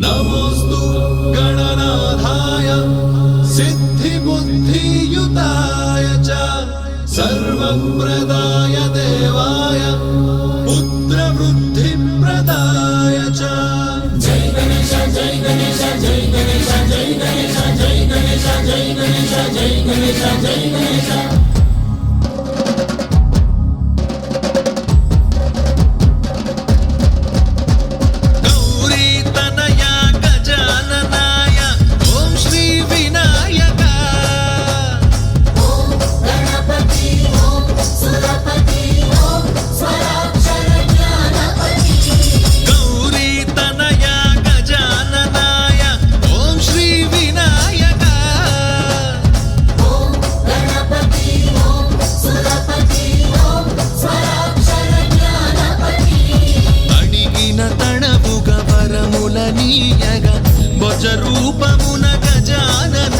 नमोस्तु गणनाथाय सिद्धिबुद्धियुताय च सर्वप्रदाय देवाय पुत्रवृद्धिप्रदाय च। जय गणेश जय गणेश जय गणेश जय गणेश जय गणेश जय गणेश जय गणेश जय गणेश। రూపమున గజానన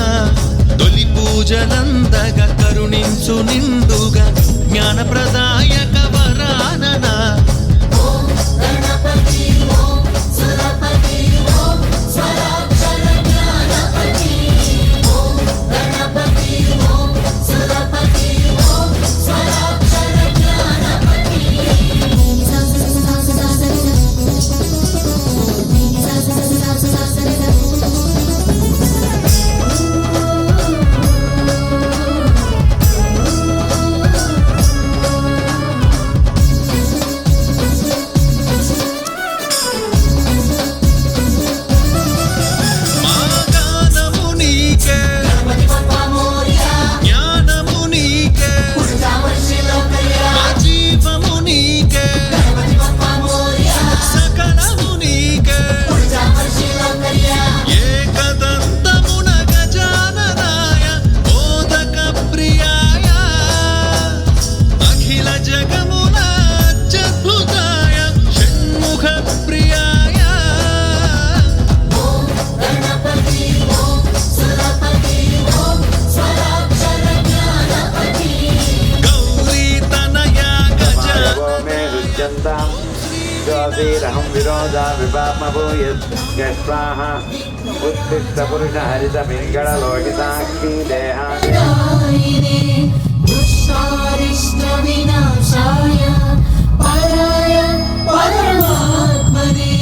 తొలి పూజలందగ కరుణించు నిండుగా జ్ఞానప్రదాయక వరానన। ज्योतिरहं विरोधा विपाप्मभूयस्वाहा उत्तिष्ठ पुरुष हरित पिङ्गळलोहिताक्षी देहादिने दुष्टारिष्ट विनाशाय पराय परमात्मने।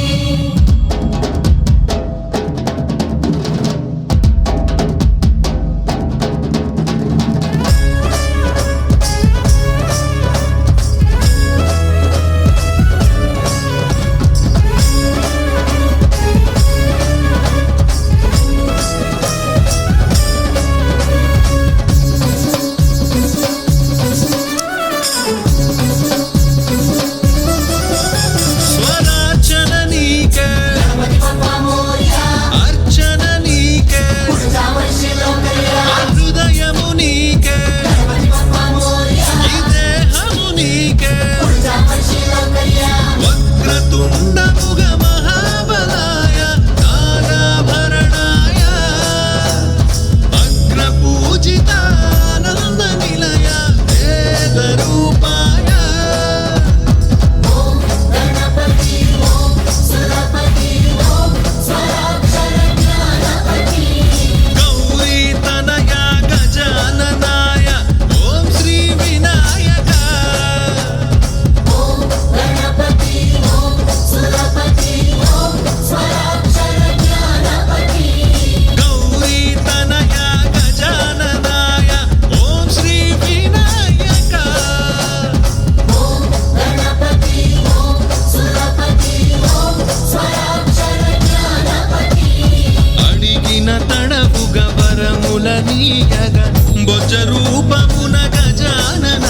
బొజ్జ రూపమున గజానన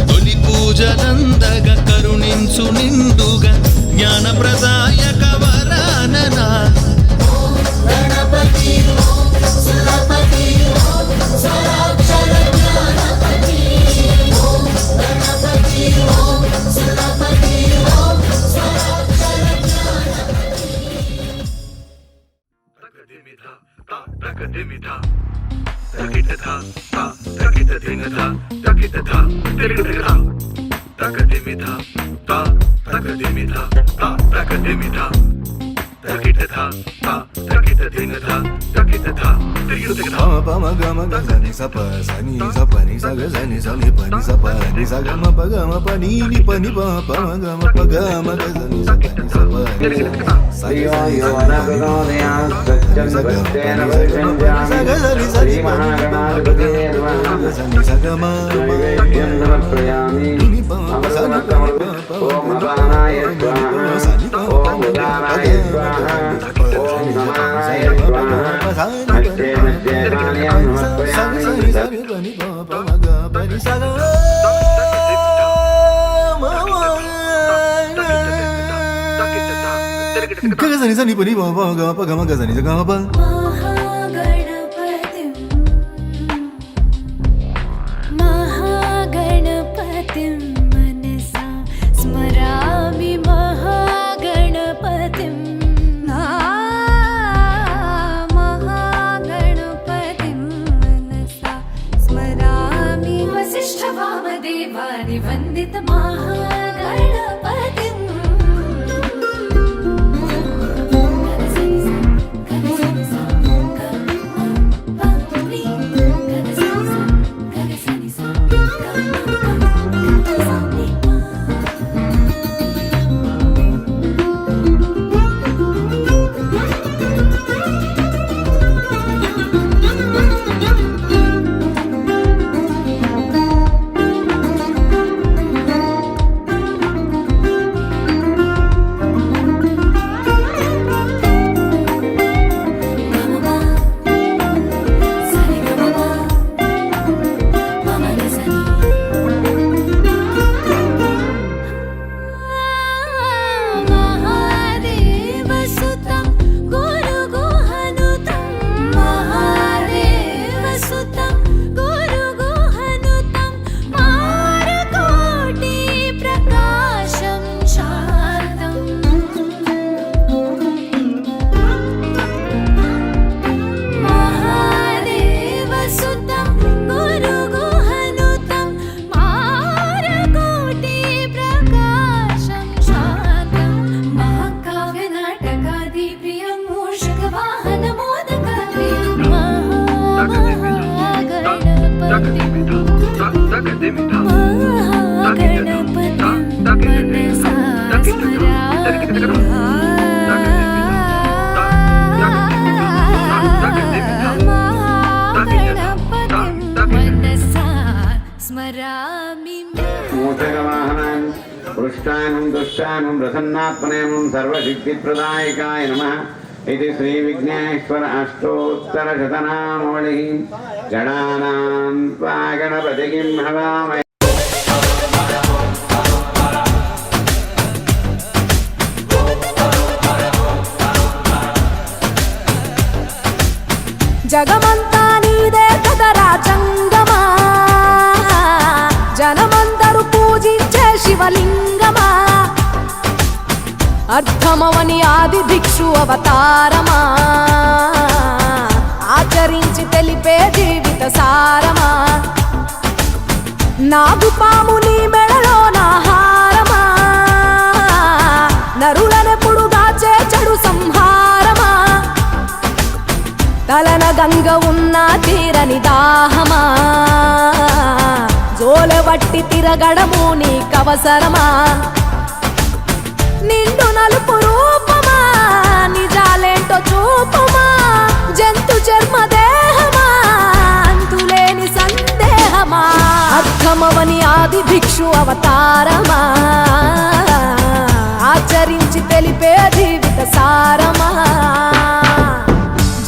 తొలి పూజలందగ కరుణించు నిండుగా జ్ఞానప్రదాయక వరానన। పమ గమ గని సప సని సపని సగ సని సని పని సపని సగమ పగమ పని ని పని పమ గమ పగమ గని సపని సపని శ్రీయో యోనవినోదయాన్ సత్యం సత్యేన పరిసంజామి శ్రీ మహాగణాధిపతే నమః సని సగమ నైవేద్యం సమర్పయామి ఓం అపానాయ స్వాహా ఓం ఉదానాయ స్వాహా ఓం సమానాయ స్వాహా మధ్యే మధ్యే పానీయం సమర్పయామి గగసని సని పని పగమ గసని సగమ ప महागणपतिं मनसा स्मरामि महागणपतिं महागणपतिं मनसा स्मरामि वसिष्ठवामदेवानि वन्दित महागणपतिं महादेवसुतं गुरुगुहनुतं महादेवसुतं गुरुगुहनुतं मारकोटि प्रकाशं शान्तम् महादेवसुतं गुरुगुहनुतं मारकोटि प्रकाशं शान्तम् महाकाव्यनाटकादिप्रियं मूषकवाहनमोदकप्रियं महागणपतिं मनसा स्मरामि మూషకవాహనాన్ పృష్టానం దుష్టానం ప్రసన్నాత్మనేమం సర్వసిద్ధిప్రదాయకాయ నమః ఇది శ్రీ విఘ్నేశ్వర అష్టోత్తరశతనామావళి గణానాం త్వా గణపతిం హవామహే. జగమంతా నీదే కదరా చంగమా జనమందరూ పూజించే శివలింగమా అర్థమవని ఆది భిక్షు అవతారమా ఆచరించి తెలిపే జీవిత సారమా నాగుపాము నీ మెడలో నా హారమా నరులనెప్పుడు దాచే చెడు సంహారమా తలన గంగ ఉన్న తీరని దాహమా జోలవట్టి తిరగడము నీకవసరమా నిండు నలుపు రూపమా నిజాలేంటో చూపుమా జంతు చర్మ దేహమా అంతులేని సందేహమా అర్థమవని ఆది భిక్షు అవతారమా ఆచరించి తెలిపే జీవిత సారమా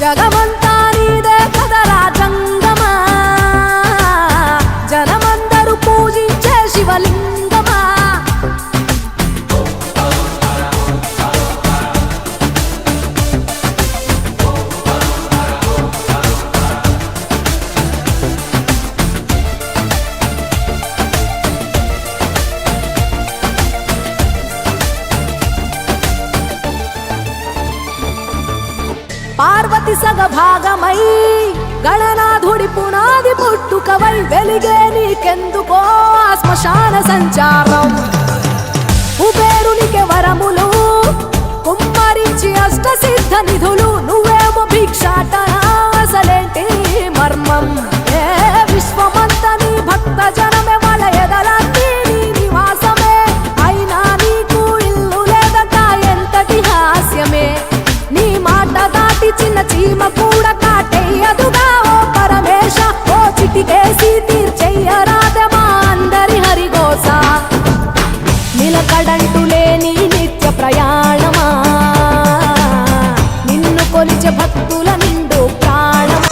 జగమంతా నీదే కదరా జంగమా జనమందరూ పూజించే శివలింగమా పార్వతి సగభాగమై గణనాథుడి పునాది పుట్టుకవై వెలిగే నీకెందుకో ఆ శ్మశాన సంచారం కుబేరునికి వరములు కుమ్మరించి అష్ట సిద్ధ నిధులు నువ్వేమో భిక్షాటన అసలేంటి మర్మం ఏ విశ్వమంత నీ భక్త జనమే వాళ్ళ ఎదలన్నీ నీ నివాసమే అయినా నీకు ఇల్లు లేదట ఎంతటి హాస్యమే నీ మాట దాటి చిన్న చీమ కూడా కాటేయదుగా ఓ పరమేశ ఓ చిటికేసి తీర్చెయ్యరాదే మా అందరి హరిగోస నిలకడంటూ లేని నిత్య ప్రయాణమా నిన్ను కొలిచే భక్తుల నిండు ప్రాణం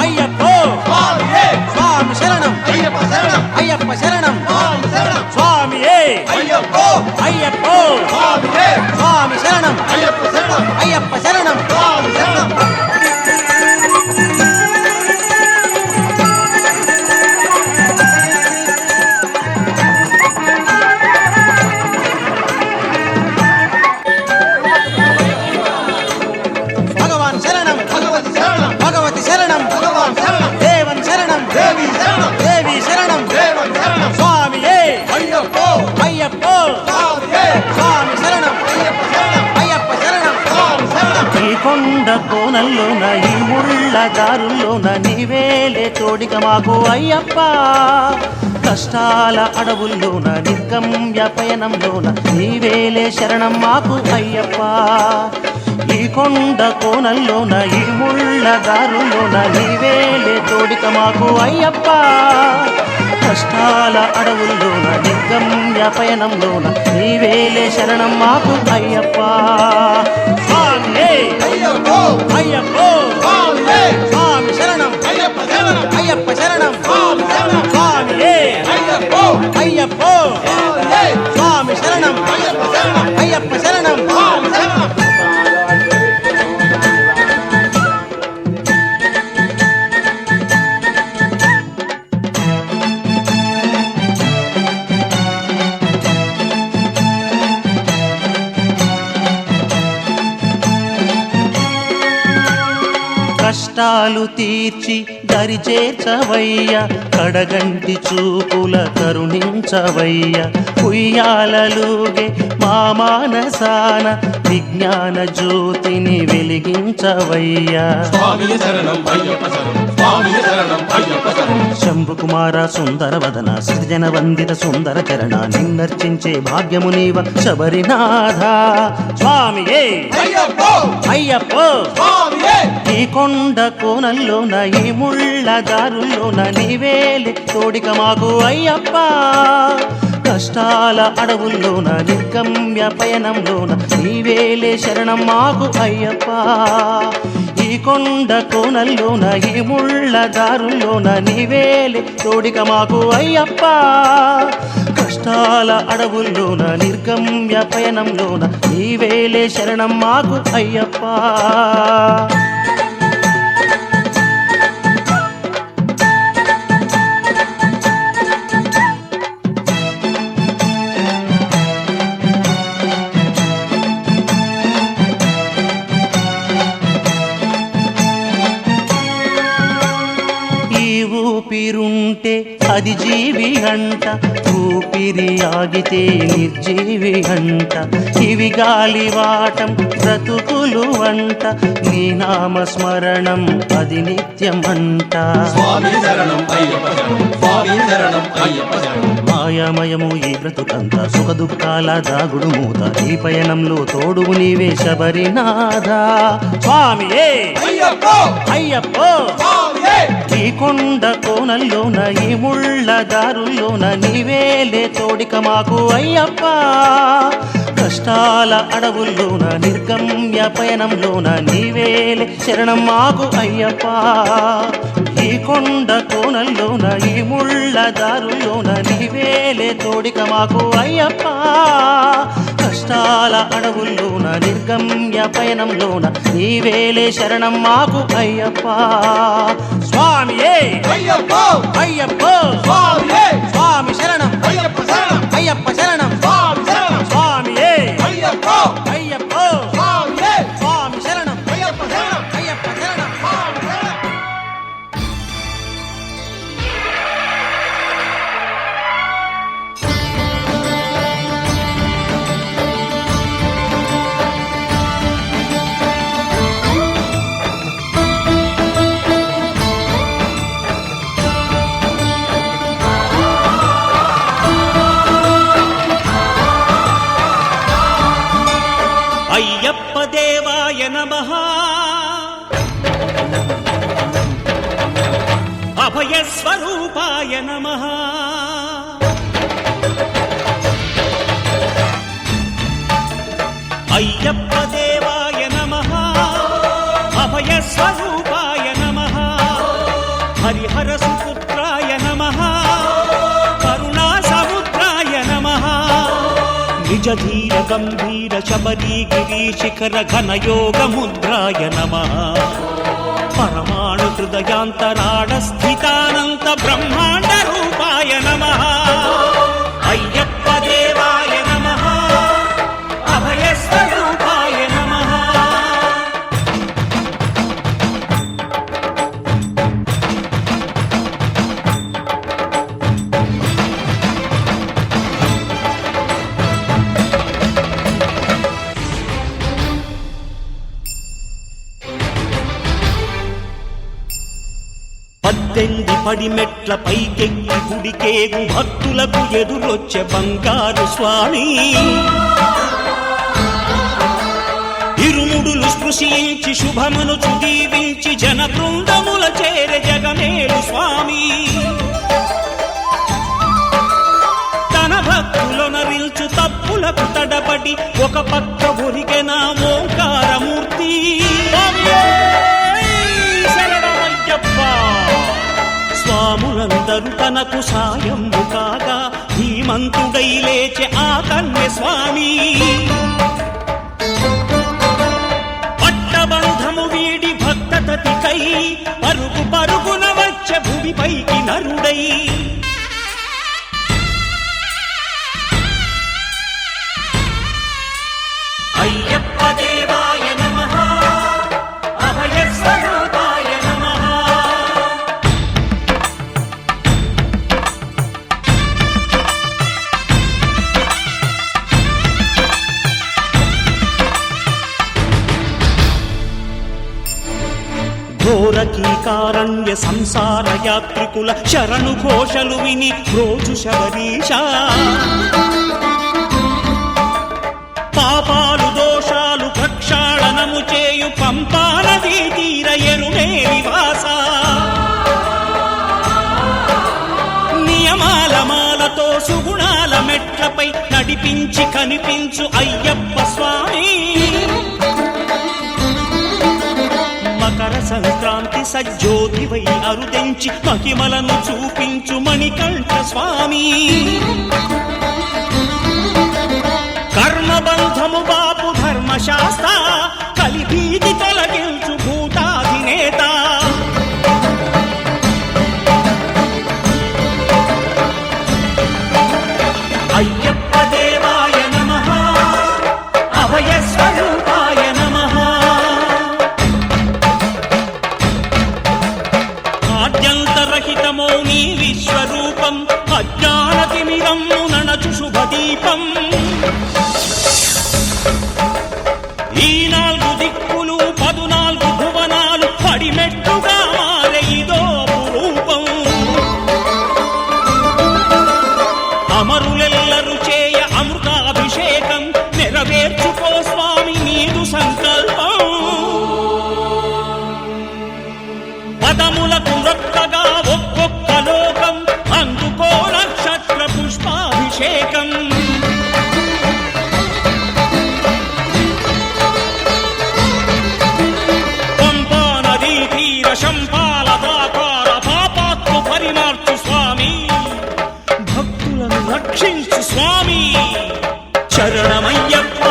అయ్యప్పో స్వామి శరణం అయ్యప్ప శరణం స్వామి అయ్యప్పో స్వామి శరణం అయ్యప్ప శరణం భగవాన్ శరణం భగవతి శరణం దేవన్ శరణం దేవి శరణం స్వామి అయ్యప్పో స్వామి శరణం అయ్యప్ప శరణం ఈ కొండ కోనల్లోన ఈ ముళ్ళ దారుల్లోన నీవేలే తోడిక మాకు అయ్యప్ప కష్టాల అడవుల్లోన నిర్గమ్య పయనంలోన నీవేలే శరణం మాకు అయ్యప్ప ఈ కొండ కోనల్లోన ఈ ముళ్ళ దారుల్లోన నీవేలే తోడిక మాకు అయ్యప్ప కష్టాల అడవుల్లోన నిర్గమ్య పయనంలోన నీవేలే శరణం మాకు అయ్యప్ప స్వామి అయ్యప్పో స్వామి శరణం అయ్యప్ప శరణం స్వామి అయ్యప్పో స్వామి శరణం అయ్యప్ప శరణం కష్టాలు తీర్చి దరి చేర్చవయ్య కడగంటి చూపుల కరుణించవయ్య ఉయ్యాలలుగే మా మానసాన విజ్ఞాన జ్యోతిని వెలిగించవయ్యా శంభుకుమార సుందర వదన సృజన వందిత సుందర చరణ నిన్నర్చించే భాగ్యము నీవ శబరినాథ స్వామి అయ్యప్పో ఈ కొండ కోనల్లోన ఈ ముళ్ళ దారుల్లోన నీవేలే తోడిక మాకు అయ్యప్ప కష్టాల అడవుల్లోన నిర్గమ్య పయనంలోన నీవేలే శరణం మాకు అయ్యప్ప ఈ కొండ కోనల్లోన ఈ ముళ్ళ దారుల్లోన నీవేలే తోడిక మాకు అయ్యప్ప కష్టాల అడవుల్లోన నిర్గమ్య పయనంలోన నీవేలే శరణం మాకు అయ్యప్ప ఊపిరుంటే అది జీవి అంట ఊపిరి ఆగితే నిర్జీవి అంట ఇవి గాలివాటం బ్రతుకులు అంట నీ నామ స్మరణం అది నిత్యం అంట మాయామయము ఈ బ్రతుకంతా సుఖ దుఃఖాల దాగుడు మూత ఈ పయనంలో తోడువు నీవే శబరినాథ స్వామి అయ్యప్పో ఈ కొండ కోనల్లోన ఈ ముళ్ళ దారుల్లోన నీవేలే తోడిక మాకు అయ్యప్ప కష్టాల అడవుల్లోన నిర్గమ్య పయనంలోన నీవేలే శరణం మాకు అయ్యప్ప. ఈ కొండ కోణంలోన ఈ ముళ్ళ దారుల్లోన నీవేలే తోడిక మాకు అయ్యప్ప. కష్టాల అడవుల్లోన నిర్గమ్య పయనంలోన నీవేలే శరణం మాకు అయ్యప్ప. స్వామియే అయ్యప్ప అయ్యప్ప స్వామియే స్వామి శరణం అయ్యప్ప శరణం అయ్యప్ప శరణం స్వామి శరణం స్వామియే అయ్యప్ప అయ్యప్ప స్వామియే స్వామి శరణం అయ్యప్ప శరణం అయ్యప్ప శరణం. స్వామి శరణం. అయ్యప్ప దేవాయ నమః. అభయస్వరూపాయ నమః. అయ్యప్ప దేవాయ నమః. అభయస్వరూపాయ నమః. హరిహర సుపుత్రాయ నమః. కరుణా సముద్రాయ నమః. నిజ ధీర గంభీర శబరీ గిరి శిఖర ఘనయోగ ముద్రాయ నమః. పరమాణు హృదయాంతరాడ స్థితానంత బ్రహ్మాండ రూపాయ నమః. అయ్యప్ప దేవాయ నమః. అభయస్వరూపాయ నమః. పద్దెంది పడిమెట్ల పైకెక్కి గుడికేగు భక్తులకు ఎదురొచ్చే బంగారు స్వామి. ఇరుముడులు స్పృశించి శుభమనుచు దీవించి జన బృందముల చేరే జగమేలు స్వామి. తన భక్తులొనరిల్చు తప్పులకు తడబడి ఒక పక్క ఒరిగెన ఓంకారమూర్తి. స్వాములందరూ తనకు సాయము కాగా ధీమంతుడై లేచే ఆ కన్య స్వామి. పట్టబంధము వీడి భక్తతతికై పరుగు పరుగున వచ్చే భూమిపైకి నరుడై. అయ్యప్ప దేవాయ నమః. అభయస్వరూపాయ నమః. ఘోరకీకారణ్య సంసార యాత్రికుల శరణు ఘోషలు విని రోజు శబరీష. పాపాలు దోషాలు ప్రక్షాళనము చేయు పంపానదీ తీర ఎరుమే నివాస. నియమాల మాలతో సుగుణాల మెట్లపై నడిపించి కనిపించు అయ్యప్ప స్వామి. మకర సంక్రాంతి సజ్జోతివై అరుదెంచి మహిమలను చూపించు మణికంఠ స్వామి. కర్మబంధము బాపు ధర్మశాస్త్ర కలిభీతి తొలగించు భూతాధినేత. అయ్యప్ప దేవాయ నమః. అభయస్వరూపాయ నమః. ఆద్యంతరహితమో నీ విశ్వరూపం అజ్ఞానతిమిరము నణచు శుభదీపం. ఈ 4 దిక్కులు 14 భువనాలు పడిమెట్టుగా మారే ఇదో రూపం. అమరులెల్లరు చేయ అమృతాభిషేకం నెరవేర్చుకో స్వామి నీదు సంకల్పం. పదములకు రొక్కగా ఒక్కొక్క లోకం అందుకో నక్షత్ర పుష్పాభిషేకం. స్వామి శరణమయ్యప్ప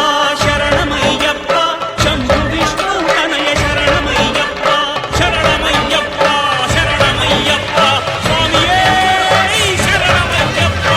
శరణమయ్యప్ప శంభు విష్ణు తనయ శరణమయ్యప్ప శరణమయ్యప్ప శరణమయ్యప్ప స్వామియే శరణమయ్యప్ప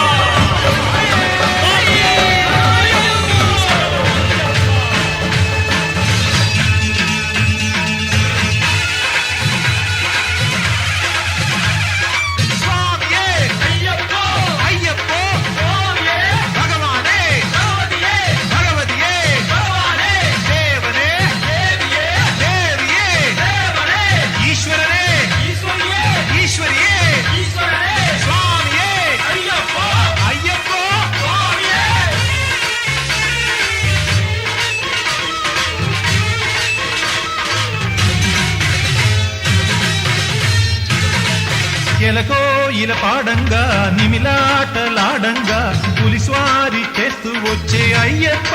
ఎలకో ఇల పాడంగా నిమిలాటలాడంగా పులిస్వారి చేస్తూ వచ్చే అయ్యప్ప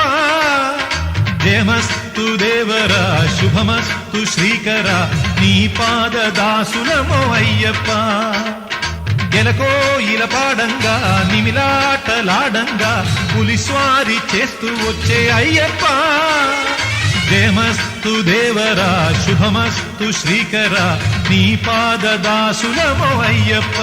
జయమస్తు దేవరా శుభమస్తు శ్రీకర నీ పాద దాసులమో అయ్యప్ప ఎలకో ఇల పాడంగా నిమిలాటలాడంగా పులిస్వారి చేస్తూ వచ్చే అయ్యప్ప జయమస్తు దేవరా శుభమస్తు శ్రీకర నీ పాద దాసులమో అయ్యప్ప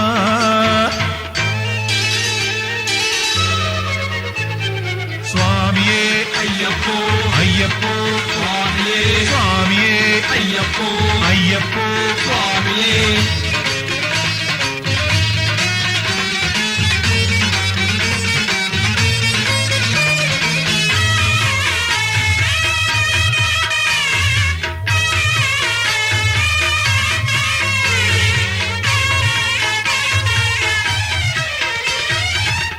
స్వామియే అయ్యప్పో అయ్యప్పో స్వామియే స్వామియే అయ్యప్పో అయ్యప్పో స్వామియే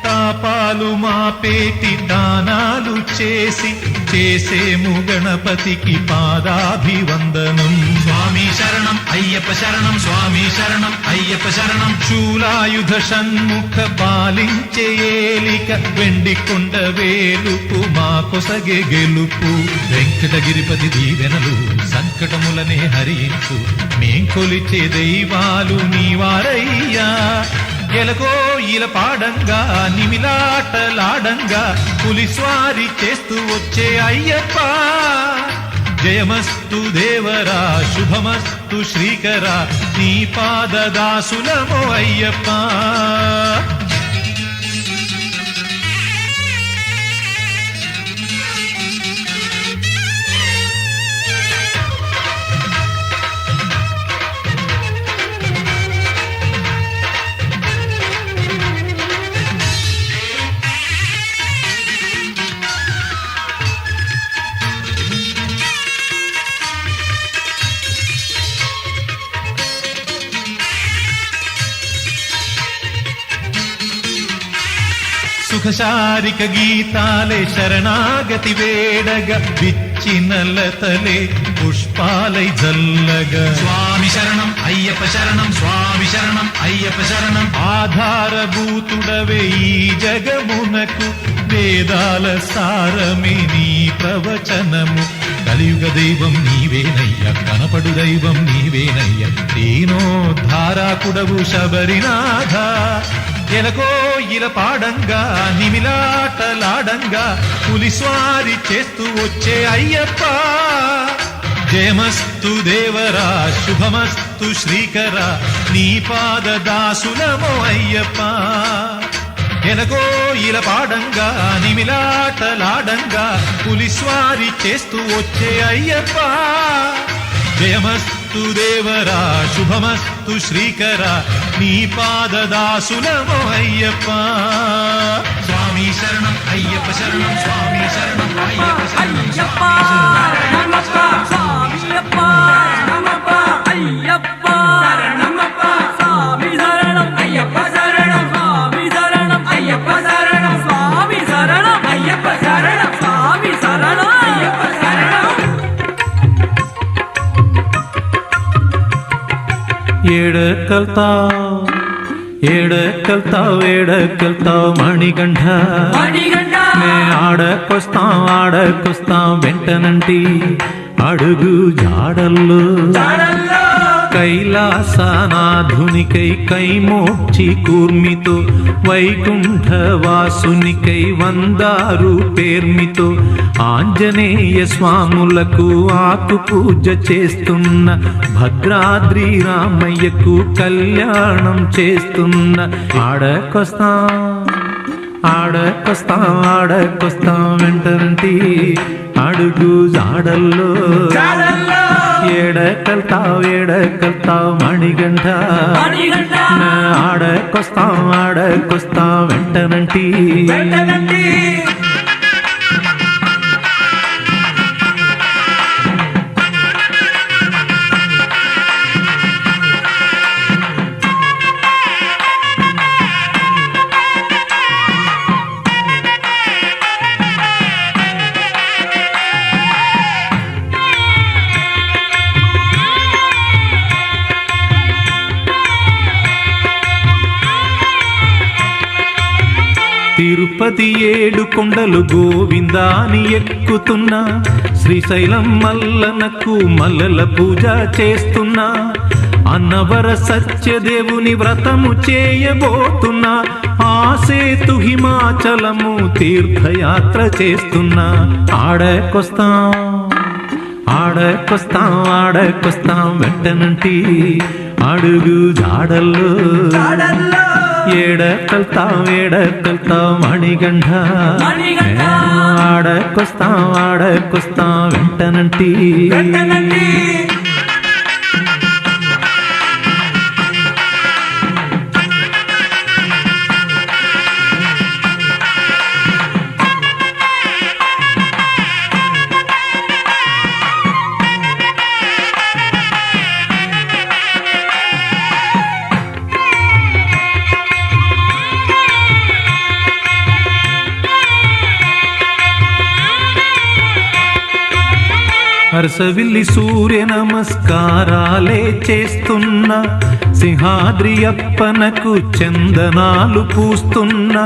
పాపాలు మాపేటి దానాలు చేసేము గణపతికి పాదాభివందనం స్వామి శరణం అయ్యప్ప శరణం స్వామి శరణం అయ్యప్ప శరణం శూలాయుధ షణ్ముఖ పాలించే ఏలిక వెండి కొండ వేలుపు మా కొసగే గెలుపు వెంకటగిరిపతి దీవెనలు సంకటములనే హరించు మేం కొలిచే దైవాలు నీవారయ్యా ఎలకో ఇల పాడంగా నిమిలాటలాడంగా పులిస్వారి చేస్తూ వచ్చే అయ్యప్ప జయమస్తు దేవరా శుభమస్తు శ్రీకర నీ పాద దాసులమో అయ్యప్ప సుఖశారిక గీతాలే శరణాగతి వేడగ విచ్చినలతలే పుష్పాలై జల్లగా స్వామి శరణం అయ్యప్ప శరణం స్వామి శరణం అయ్యప్ప శరణం ఆధారభూతుడవే ఈ జగమునకు వేదాల సారమే నీ ప్రవచనము కలియుగ దైవం నీవేనయ్య కనపడు దైవం నీవేనయ్య దీనోద్ధారాకుడవు శబరినాథ ఎలకో ఇల పాడంగా నిమిలాటలాడంగా పులిస్వారి చేస్తూ వచ్చే అయ్యప్ప జయమస్తు దేవరా శుభమస్తు శ్రీకర నీ పాద దాసులమో అయ్యప్ప ఎలకో ఇల పాడంగా నిమిలాటలాడంగా పులిస్వారి చేస్తూ వచ్చే అయ్యప్ప జయమస్తు దేవరా శుభమస్తు శ్రీకర నీ పాద దాసులమో అయ్యప్ప స్వామి శరణం అయ్యప్ప శరణం స్వామి శరణం అయ్యప్ప శరణం ఏడకెళ్తావు మణికంఠ నే ఆడకొస్తాం వెంటనంటి అడుగు జాడల్లో కైలాసనాధునికై కైమోక్షి కూర్మితో వైకుంఠవాసునికై వందారు పేర్మితో ఆంజనేయ స్వాములకు ఆకు పూజ చేస్తున్న భద్రాద్రి రామయ్యకు కళ్యాణం చేస్తున్న ఆడకొస్తాం వెంటరంటి అడుగు జాడల్లో ఏడకెళ్తావు మణిగంట ఆడకొస్తాం వెంటనంటి తిరుపతి 7 కొండలు గోవిందాని ఎక్కుతున్నా శ్రీశైలం మల్లనకు మల్లల పూజ చేస్తున్నా అన్నవర సత్యదేవుని వ్రతము చేయబోతున్నా ఆ సేతు హిమాచలము తీర్థయాత్ర చేస్తున్నా ఆడకొస్తాం వెంటనంటి అడుగు జాడల్లో ఏడకెళ్తావు మణిగంట ఆడకొస్తాం వెంటనంటి హర్షవిల్లి సూర్య నమస్కారాలే చేస్తున్నా సింహాద్రి అప్పనకు చందనాలు పూస్తున్నా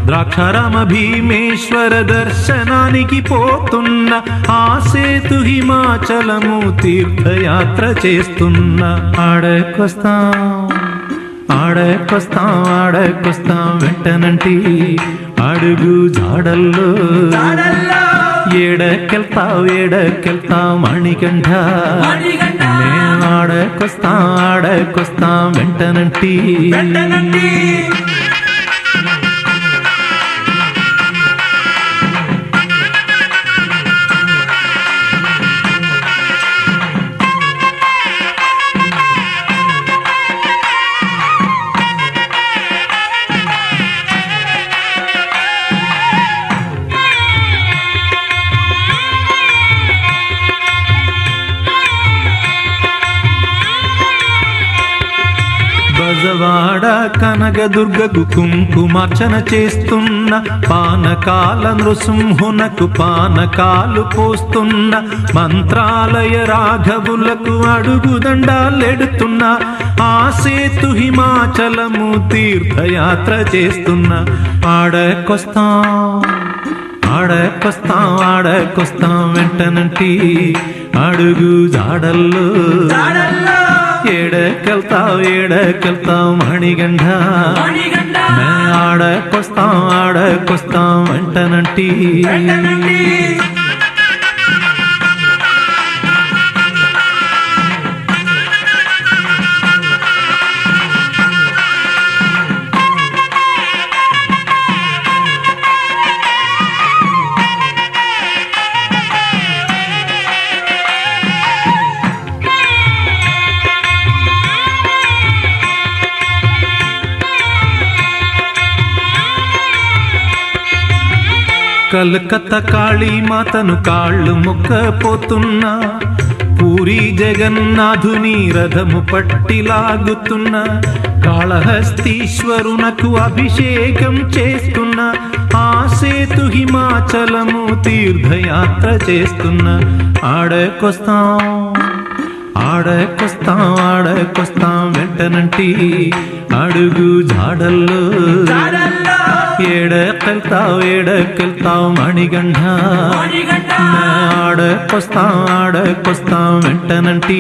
ద్రాక్షారామ భీమేశ్వర దర్శనానికి పోతున్నా ఆ సేతు హిమాచలము తీర్థయాత్ర చేస్తున్నా ఆడకొస్తాం వెంటనంటి అడుగు జాడల్లో ఏడకెళ్తావు మణికంఠ ఆడకొస్తాం వెంటనంటి బజవాడ కనకదుర్గకు కుంకుమార్చన చేస్తున్న పానకాల నృసింహునకు పానకాలు పోస్తున్న మంత్రాలయ రాఘవులకు అడుగుదండాలెడుతున్న ఆ సేతు హిమాచలము తీర్థయాత్ర చేస్తున్న ఆడకొస్తాం వెంటనంటి అడుగు జాడల్లో ఏడకెళ్తావు మణిగంట ఆడకొస్తాం వెంటనంటి కలకత్తా కాళీమాతను కాళ్ళు మొక్కపోతున్నా పూరి జగన్నాథుని రథము పట్టిలాగుతున్న కాళహస్తీశ్వరునకు అభిషేకం చేస్తున్న ఆ సేతు హిమాచలము తీర్థయాత్ర చేస్తున్న ఆడకొస్తాం వెంటనంటి అడుగు జాడల్లో ఏడకెళ్తావు మణిగండ ఆడకొస్తాం వెంటనంటి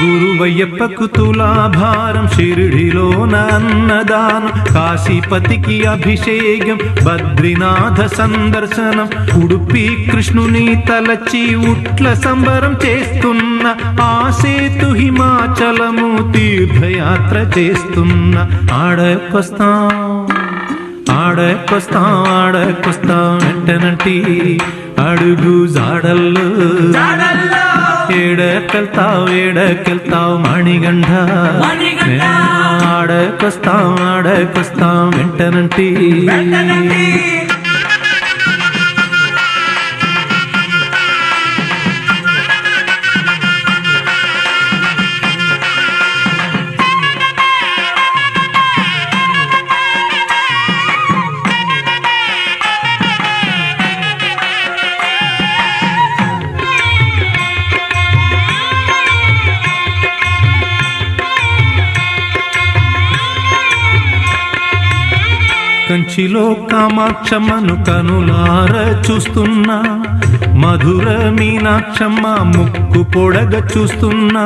గురువయ్యప్పకు తులాభారం షిరిడిలోన అన్నదానం కాశీపతికి అభిషేకం బద్రీనాథ సందర్శనం ఉడుపి కృష్ణుని తలచి ఉట్ల సంబరం చేస్తున్న ఆ సేతు హిమాచలము తీర్థయాత్ర చేస్తున్న ఆడకొస్తాం వెంటనంటి అడుగు జాడల్లో ఏడకెళ్తావు మణిగండ ఆడకొస్తాం వెంటనంటి కంచిలో కామాక్షమ్మను కనులార చూస్తున్నా మధుర మీనాక్షమ్మ ముక్కు పొడగ చూస్తున్నా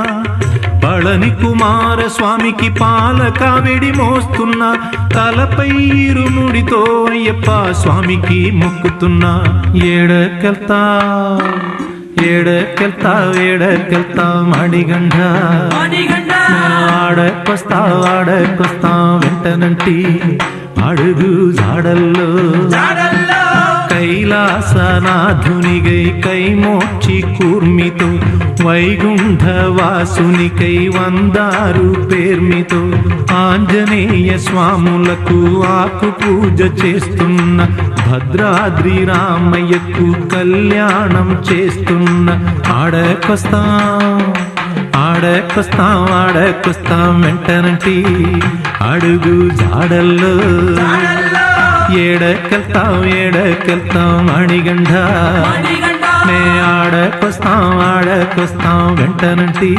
పళని కుమార స్వామికి పాల కావిడి మోస్తున్నా తలపై ఇరుముడితో అయ్యప్ప స్వామికి మొక్కుతున్నా ఏడకెళ్తావు మణిగండ ఆడకొస్తాం వెంటనంటి అడుగు జాడల్లో కైలాసనాథునిగై కైమోక్షి కూర్మితో వైగుంఠవాసునికై వందారు పేర్మితో ఆంజనేయ స్వాములకు ఆకు పూజ చేస్తున్న భద్రాద్రి రామయ్యకు కళ్యాణం చేస్తున్న ఆడకొస్తాం వెంటనంటి అడుగు జాడల్లో ఏడకెళ్తావు మణిగండ నే ఆడకొస్తాం వెంటనంటి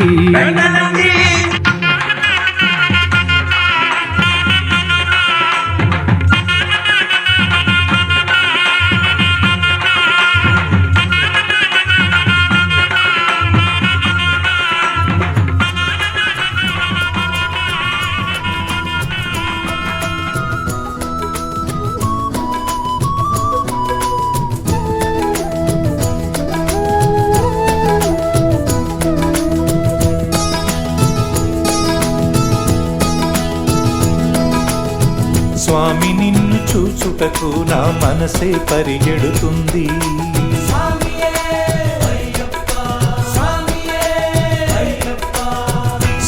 స్వామి నిన్ను చూచుటకు నా మనసే పరిగెడుతుంది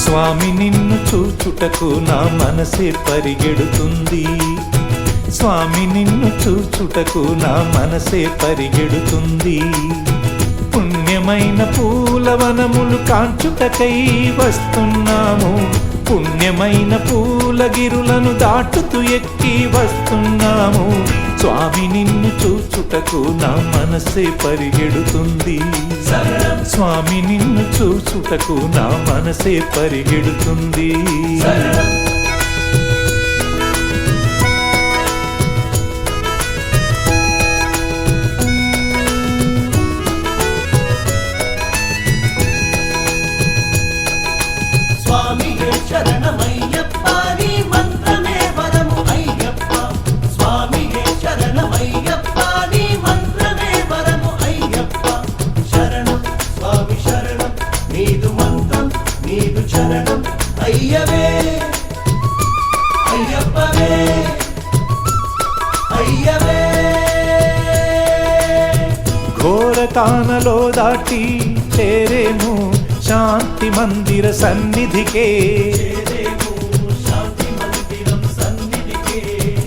స్వామి నిన్ను చూచుటకు నా మనసే పరిగెడుతుంది స్వామి నిన్ను చూచుటకు నా మనసే పరిగెడుతుంది పుణ్యమైన పూలవనములు కాంచుటకై వస్తున్నాము పుణ్యమైన పూలగిరులను దాటుతూ ఎక్కి వస్తున్నాము స్వామి నిన్ను చూచుటకు నా మనసే పరిగెడుతుంది స్వామి నిన్ను చూచుటకు నా మనసే పరిగెడుతుంది శరణమయ్యప్ప నీ మంత్రమే వరము అయ్యప్ప స్వామియే శరణమయ్యప్ప నీ మంత్రమే వరము అయ్యప్ప శరణం స్వామి శరణం నీదు మంత్రం నీదు చరణం అయ్యవే అయ్యప్పవే అయ్యవే ఘోరతానలో దాటి చేరేను శాంతి శాంతి మందిర సన్నిధికే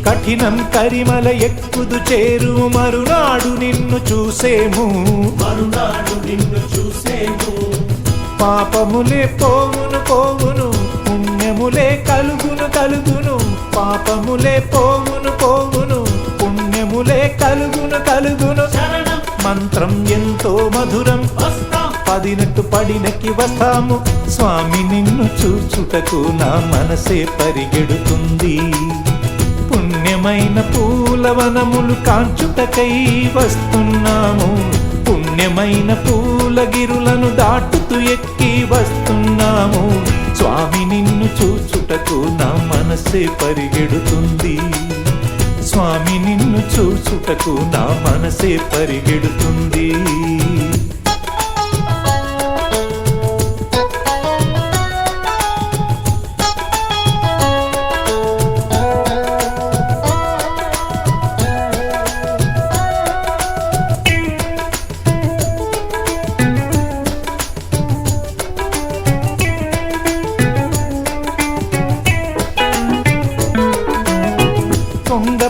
కఠినం కరిమల ఎక్కుదు చేరు మరునాడు నిన్ను చూసేము పాపములే పోవును పోవును పుణ్యములే కలుగును కలుగును పాపములే పోవును పోవును పుణ్యములే కలుగును కలుగును మంత్రం ఎంతో మధురం పడినట్టు పడినకి వస్తాము స్వామి నిన్ను చూచుటకు నా మనసే పరిగెడుతుంది పుణ్యమైన పూలవనములు కాంచుటకై వస్తున్నాము పుణ్యమైన పూలగిరులను దాటుతూ ఎక్కి వస్తున్నాము స్వామి నిన్ను చూచుటకు నా మనసే పరిగెడుతుంది స్వామి నిన్ను చూచుటకు నా మనసే పరిగెడుతుంది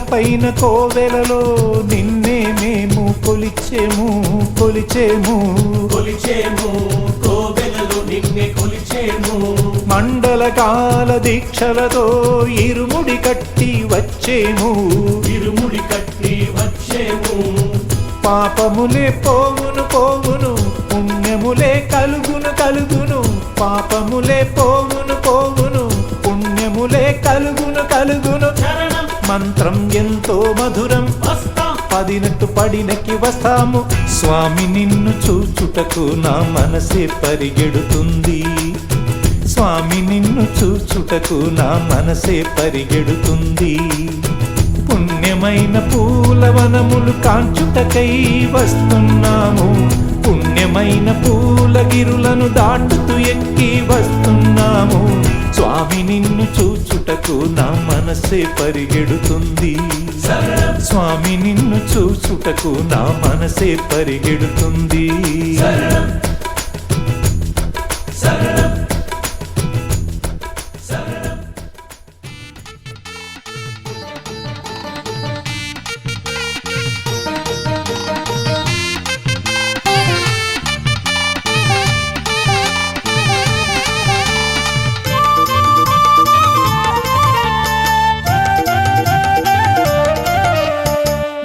పైన కోవెలలో నిన్నే మేము కొలిచేము కోవెలలో నిన్నే కొలిచేము మండలకాల దీక్షలతో ఇరుముడి కట్టి వచ్చేము పాపములే పోవును పోవును పుణ్యములే కలుగును కలుగును పాపములే పోవును పోవును పుణ్యములే కలుగును కలుగును మంత్రం ఎంతో మధురం పడినట్టు పడినకి వస్తాము స్వామి నిన్ను చూచుటకు నా మనసే పరిగెడుతుంది స్వామి నిన్ను చూచుటకు నా మనసే పరిగెడుతుంది పుణ్యమైన పూలవనములు కాంచుటకై వస్తున్నాము పుణ్యమైన పూలగిరులను దాటుతూ ఎక్కి వస్తున్నాము స్వామి నిన్ను చూచుటకు నా మనసే పరిగెడుతుంది స్వామి నిన్ను చూచుటకు నా మనసే పరిగెడుతుంది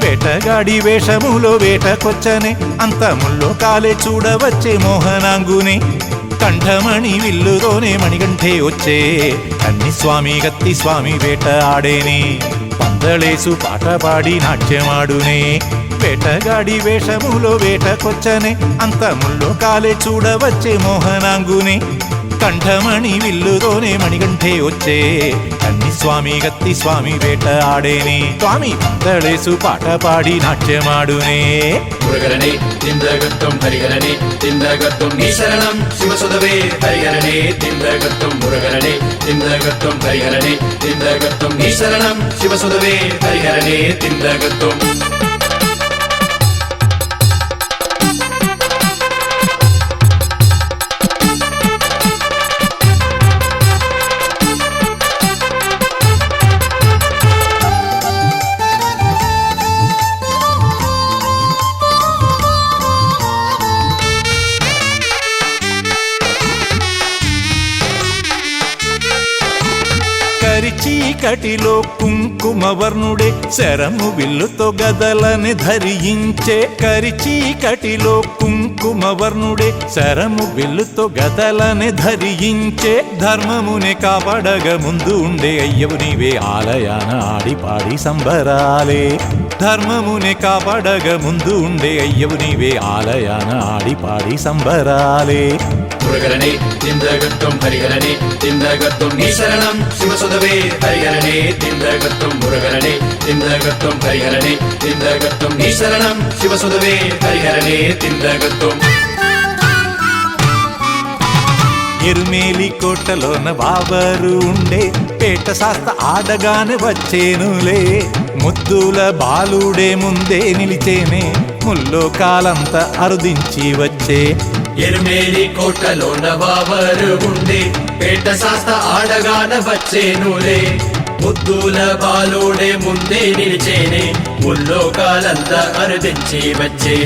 వేటగాడి వేషములో వేటకొచ్చనే అంతముల్లో కాలే చూడవచ్చే మోహనాంగునే కంఠమణి విల్లుతోనే మణిగంఠే వచ్చే కన్ని స్వామి గత్తి స్వామి వేట ఆడేనే పందళేసు పాట పాడి నాట్యమాడునే వేటగాడి వేషములో వేటకొచ్చనే అంతముల్లో కాలే చూడవచ్చే మోహనాంగునే కంఠమణి విల్లుతోనే మణిగంఠే వచ్చే కన్ని స్వామి గత్తి స్వామి వేట ఆడేనే స్వామి పందళేసు పాట పాడి నాట్యమాడునే మురుగరనే తిందగత్తం హరిహరనే తిందగత్తం నీ శరణం శివసుదవే హరిహరనే తిందగత్తం మురుగరనే తిందగత్తం హరిహరనే తిందగత్తం నీ శరణం శివసుదవే హరిహరనే తిందగత్తం చీకటిలో కుంకుమవర్ణుడే శరము విల్లుతో గదలని ధరించే చీకటిలో కుంకుమవర్ణుడే శరము విల్లుతో గదలని ధరించే ధర్మమునే కాపాడగ ముందు ఉండే అయ్యవు నీవే ఆలయాన ఆడిపాడి సంబరాలే ధర్మమునే కాపాడగ ముందు ఉండే అయ్యవు నీవే ఆలయాన ఆడిపాడి సంబరాలే మురుగరనే తిందగత్తం హరిహరనే తిందగత్తం నీ శరణం శివసుదవే హరిహరనే తిందగత్తం మురుగరనే తిందగత్తం హరిహరనే తిందగత్తం నీ శరణం శివసుదవే హరిహరనే తిందగత్తం ఎరుమేలి కోటలోన బాబరు ఉండే పేట శాస్త ఆడగానే వచ్చేనులే ముద్దుల బాలుడే ముందే నిలిచేనే ముల్లో కాలంతా అరుదించి వచ్చే ఎరుమేలి కోటలోన వావరు ఉండే పేట శాస్త ఆడగాన వచ్చేనులే ముద్దుల బాలోడే ముందే నిలిచేనే ముల్లోకాలంతా అరుదించి వచ్చే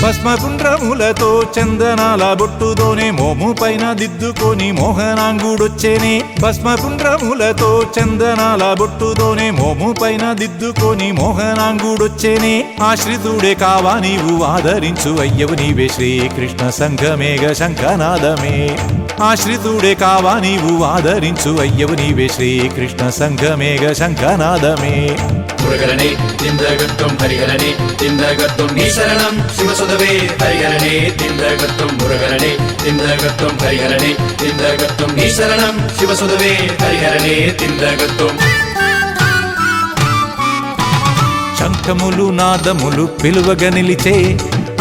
భస్మపుండ్రములతో చందనాల బొట్టుతోనే మోము పైన దిద్దుకొని మోహనాంగుడొచ్చేనే భస్మపుండ్రములతో చందనాల బొట్టుతోనే మోము పైన దిద్దుకొని మోహనాంగుడొచ్చేనే ఆశ్రితుడే కావా నీవు ఆదరించు అయ్యవు నీవే శ్రీకృష్ణ సంఘమేఘ శంఖనాదమే ఆశ్రితుడే కావా నీవు ఆదరించు అయ్యవు నీవే శ్రీకృష్ణ సంఘమేఘ శంఖనాదమే మురుగలనే తిందగత్వం హరిహరనే తిందగత్వం నీ శరణం శివసుదవే హరిహరనే తిందగత్వం మురుగలనే తిందగత్వం హరిహరనే తిందగత్వం నీ శరణం శివసుదవే హరిహరనే తిందగత్వం శంఖములు నాదములు పిలువగ నిలిచే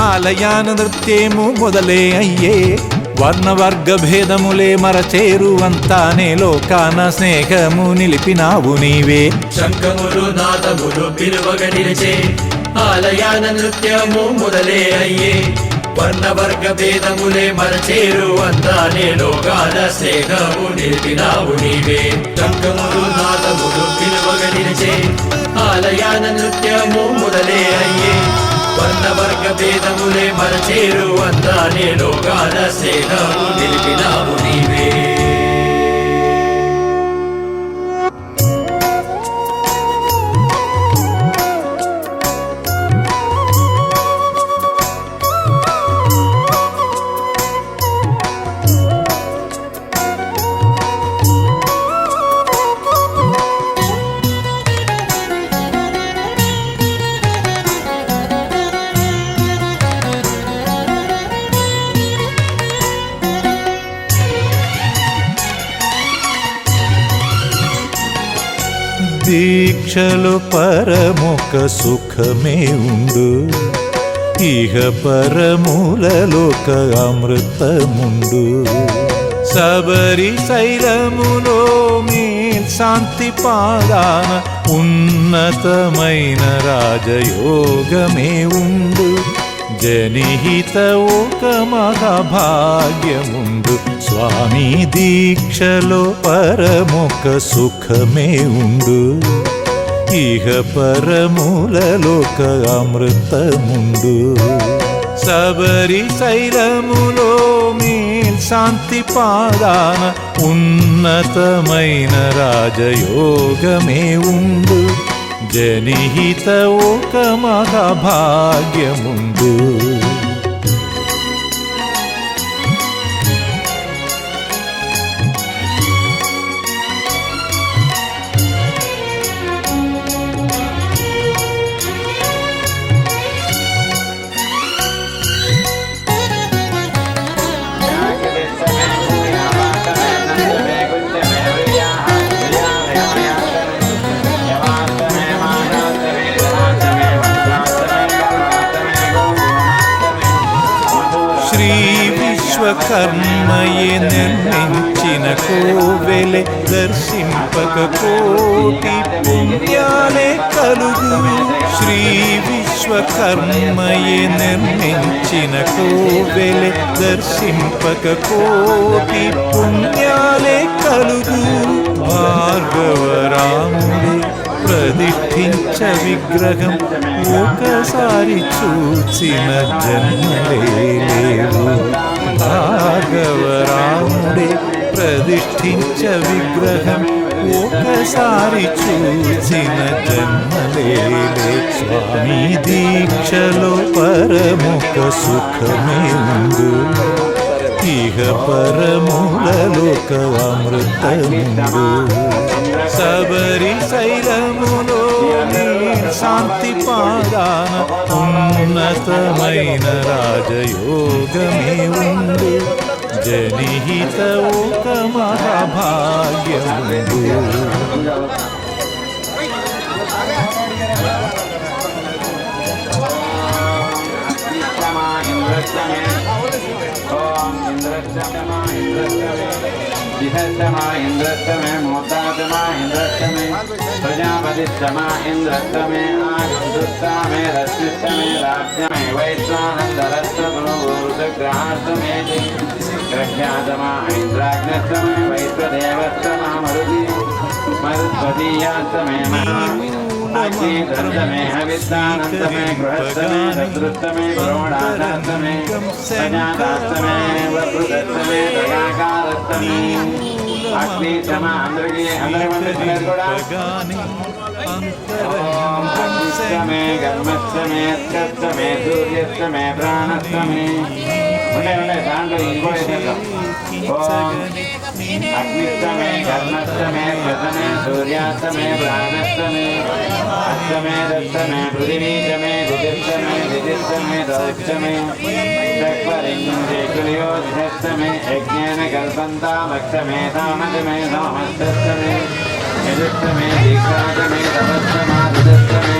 ఆలయాన నృత్యము మొదలే అయ్యే వర్ణవర్గ భేదములే మరచేరువంతానే లోకాన స్నేహము నిలిపినావు నీవే శంఖములు నాదములు పిలువగ నిలిచే ఆలయాన నృత్యము మొదలే అయ్యే వర్ణవర్గ భేదములే మరచేరు అంతానే లోకాల స్నేహము నిలిపినావు నీవే శంఖములు నాదములు పిలువగ నిలిచే ఆలయాన నృత్యము మొదలే అయ్యే వర్ణవర్గ భేదములే మరచేరు అంతానే లోకాల స్నేహము నిలిపినావు నీవే దీక్షలు పరమొక సుఖమే ఉండు ఇహ పరములలోక అమృతముండు శబరి శైలములో మేల్ శాంతి పాదాన ఉన్నతమైన రాజయోగమే ఉండు జనిహిత ఒక మహాభాగ్యముండు స్వామి దీక్షలో పరమొక సుఖమే ఉండు ఇహ పరములలోక అమృతముండు శబరి శైలములో మేల్ శాంతి పాదాన ఉన్నతమైన రాజయోగమే ఉండు జనిహిత ఒక మహాభాగ్యముండు కర్మయే నిర్మించిన కోవెలే దర్శింపక కోటి పుణ్యాలే కలుగు శ్రీ విశ్వకర్మయే నిర్మించిన కోవెలే దర్శింపక కోటి పుణ్యాలే కలుగు భార్గవరాముడే ప్రతిష్ఠించ విగ్రహం ఒకసారి చూచిన జన్మలే లేవు భార్గవరాముడే ప్రతిష్ఠించ విగ్రహం ఒకసారి చూసిన జన్మలేలే స్వామి దీక్షలో పరముఖ సుఖమే ఉండు ఇహ పరములలోక అమృతముండు శబరి శైలములో శాంతి పాదాన ఉన్నతమైన రాజయోగమే ఉండు జనిహిత ఒక మహాభాగ్యము इंद्रस्तमे मोतातमा इंद्रस्तमे प्रजापतिस्तमा इंद्रस्तमे आयुर्दुस्तमे रश्मिस्तमे राज्यमे वैश्वानन्दरस्तमोरुद्रग्रहास्तमे ग्रह्यातमा इंद्राग्नस्तमे वैश्वदेवस्तमा मरुति मरुत्वदीयास्तमे अग्निदन्तमे हविस्तानन्तमे गृहस्तमे शत्रुस्तमे पुरोडाशास्तमे प्रजातास्तमे वृद्धस्तमे दयाकारस्तमे अग्नितमा अंदरकी अंदरमंदिर కూడా अग्निस्तमे गर्मस्तमे अस्कस्तमे सूर्यस्तमे प्राणस्तमे ఉండే దాంట్లో ఇంకో अग्निस्तमे कर्मस्तमे प्रथमे सूर्यास्तमे प्राणस्तमे अष्टमे दशमे पृथिवीतमे द्वितीयस्तमे द्वितीयस्तमे दौष्टमे चक्वरिंशेकुलयोधस्तमे यज्ञेन कल्पन्तामक्षमे तामजमे समस्तस्तमे यजुस्तमे दीक्षातमे तपस्तमादस्तमे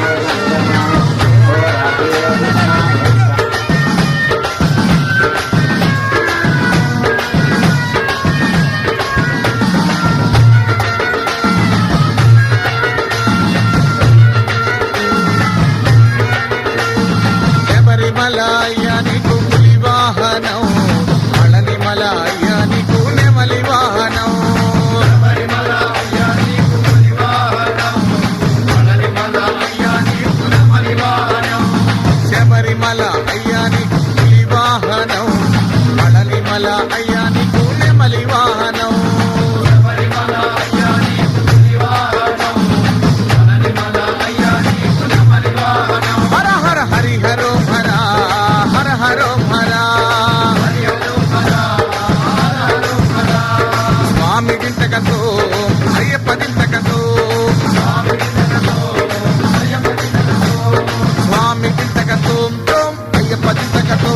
మలయానికు పులి వాహనం మళని మలయానికు నెమలి వాహనం శబరిమల అయ్యానికు పులి వాహనం మళని మల అయ్యానికు నెమలి వాహనం హర హర హరిహరో హర హర హరో హర స్వామి దింతకతో అయ్యప్ప దింతకతో స్వామి దింతకతో అయ్యప్ప దింతకతో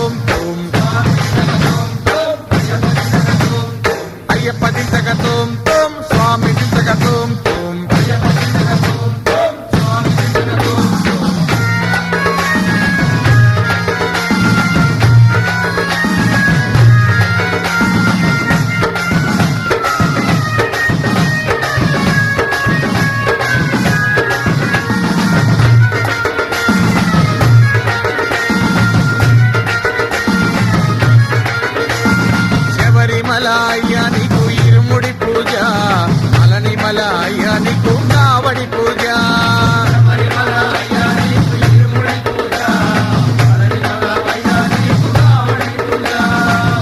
అయ్యప్ప దింతకతో స్వామి దింతకతో మలయానికు ఇరుముడి పూజ మలని మలయానికు కావడి పూజ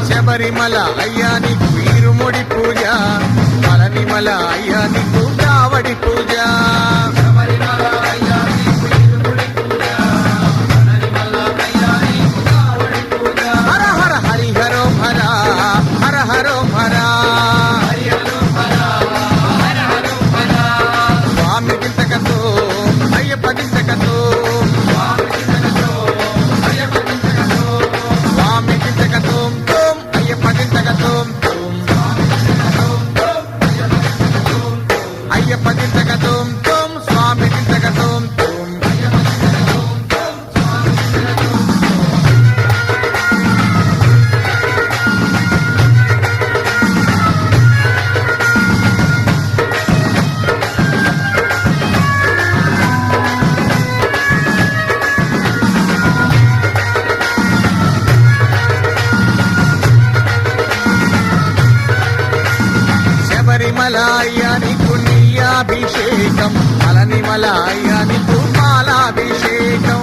శబరిమల అయ్యానికు ఇరుముడి పూజ మలని మలయానికు కావడి పూజ హర హర హరిహరో హర హర హరో హర స్వామి దింతకతో అయ్యప్ప దింతకతో స్వామి దింతకతో అయ్యప్ప దింతకతో అయ్యప్ప దింతకతో స్వామి దింతకతో మలయానికు నీయాభిషేకం మలని మలయానికు పాలాభిషేకం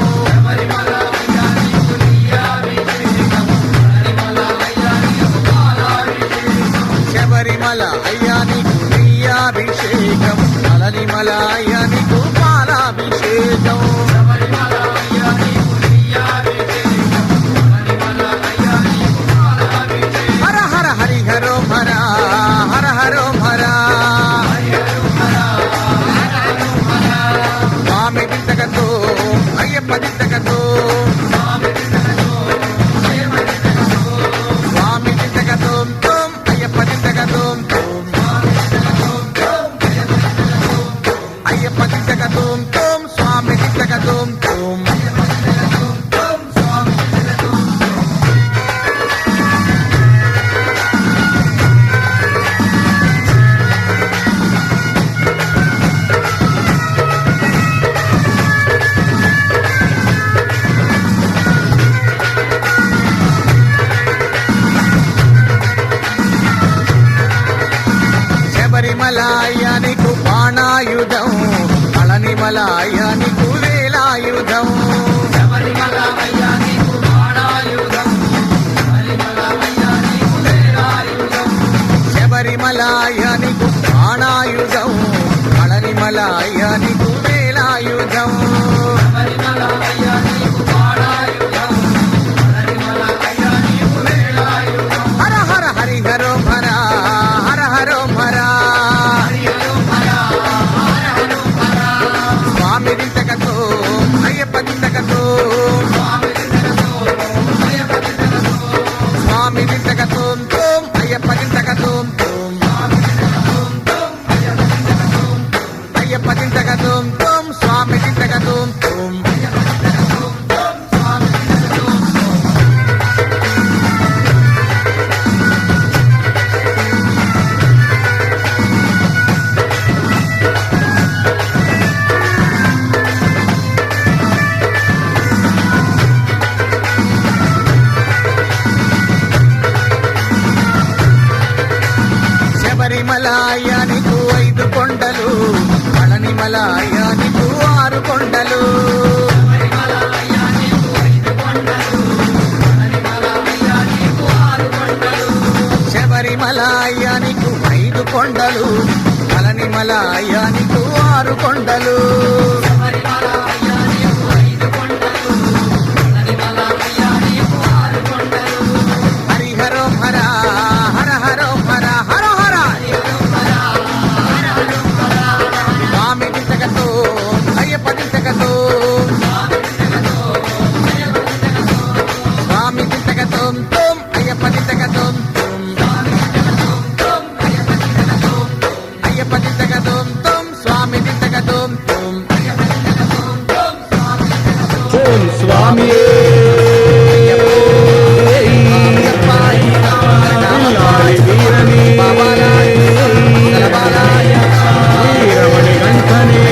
శబరిమల అయ్యానికు నీయాభిషేకం మలని మలయానికు పాలాభిషేకం హర హర హరిహరో హర హర హరో హర స్వామి దింతకతో అయ్యప్ప దింతకతో స్వామి దింతకతో దింతక తోం తోం స్వామి దింతక తోం తోం శబరిమలాయనికు బాణాయుధం పళనిమలాయనికు వేలాయుధం శబరిమలాయనికు బాణాయుధం పళనిమలాయనికు వేలాయుధం హర హర హరిహరో హర హర హరో హర స్వామి దింతకతో అయ్యప్ప దింతకతో స్వామి దింతకతో తోం అయ్యప్ప దింతకతో తోం అయ్యప్ప దింతకతో తోం స్వామి దింతకతో తోం శబరిమలాయనికు 5 కొండలు పళనిమలాయనికు 6 కొండలు శబరిమలాయనికు 5 కొండలు పళనిమలాయనికు 6 కొండలు హరిహరో హర హర హరో హర హర హర స్వామి దింతకతో అయ్యప్ప దింతకతో స్వామి దింతకతో తోం అయ్యప్ప దింతకతో అయ్యప్ప దింతకతో తోం స్వామి దింతకతో తోం స్వామి వీరమణి గంటనే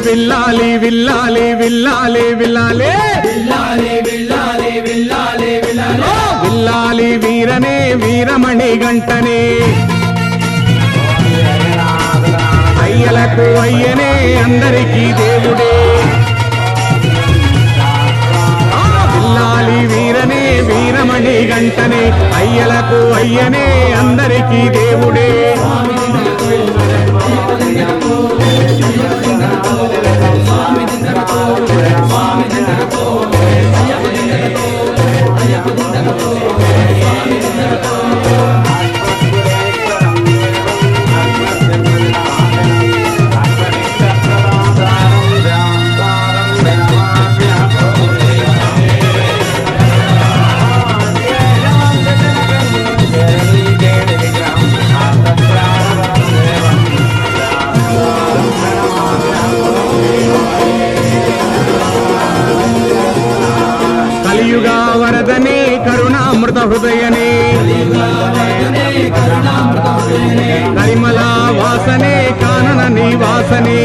విల్లాలి విల్లాలి విల్లాలి విల్లాలి విల్లాలి వీరనే వీరమణి గంటనే అయ్యలకు అయ్యనే అందరికీ దేవుడే విల్లాలి వీరనే వీరమణి గంటనే అయ్యలకు అయ్యనే అందరికీ దేవుడే కలియుగా వరదనే కరుణామృత హృదయనే కరిమల వాసనే కానన నివాసనే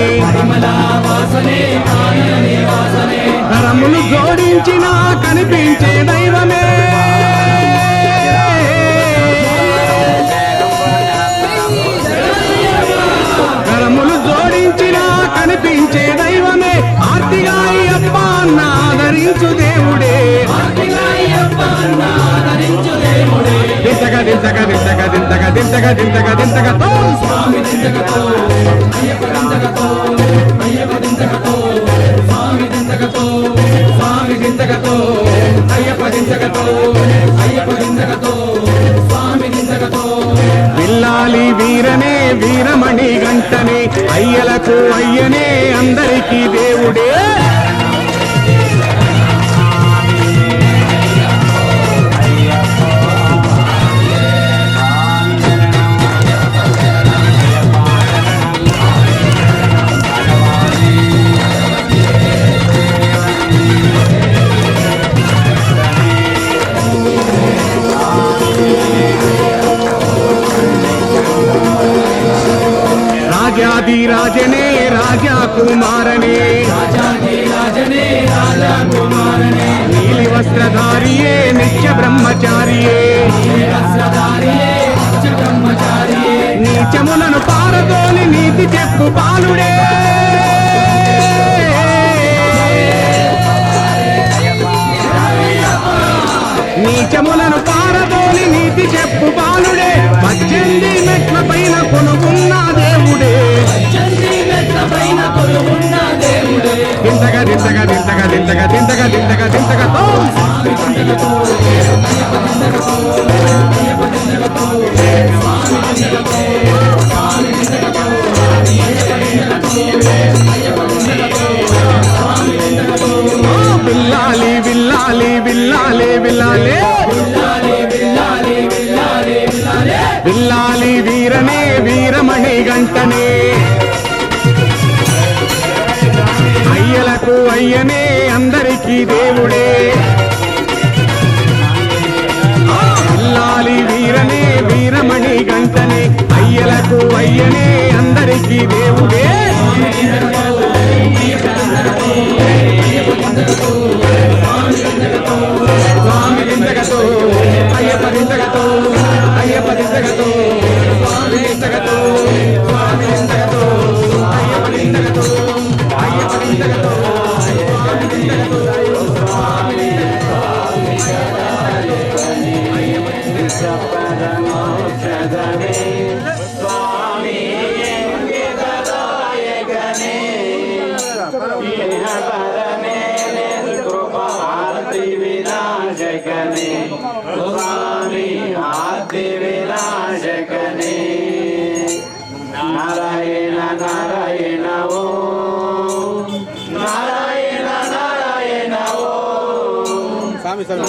కరములు జోడించిన కనిపించే దైవమే కరములు జోడించిన కనిపించే దైవమే ఆర్తిగా అయ్యప్ప ఆదరించు దేవుడే దింతక దింతక దింతక దింతక దింతక దింతక దింతకతో స్వామి దింతకతో అయ్యప్ప దింతకతో అయ్యప్ప దింతకతో స్వామి దింతకతో రాజకుమారనే నీలి వస్త్రధారియే నిత్య బ్రహ్మచారియే నీచములను పారదోలి నీతి చెప్పు బాలుడే నీచములను పారదోలి నీతి చెప్పు బాలుడే 18 మెట్ల పైన కొనుగున్న దేవుడే దింతగా దింతగా దింతగా దింతగా దింతగా దింతగా దింతగా విల్లాలి విల్లాలి విల్లాలి విల్లాలి విల్లాలి వీరనే వీరమణి గంటనే అయ్యలకు అయ్యనే అందరికీ దేవుడే విల్లాలి వీరనే వీరమణి గంటనే అయ్యలకు అయ్యనే అందరికీ దేవుడే స్వామి దింతగతో అయ్యప్ప దింతగతో అయ్యప్ప దింతగతో స్వామి దింతగతో స్వామి దింతగతో అయ్యప్ప దింతగతో అయ్యప్ప దింతగతో స్వామి దింతగతో స్వామి దింతగతో స్వామి వినాశకనే స్వామి ఆది వినాశకనే నారాయణ నారాయణ ఓం నారాయణ నారాయణ ఓం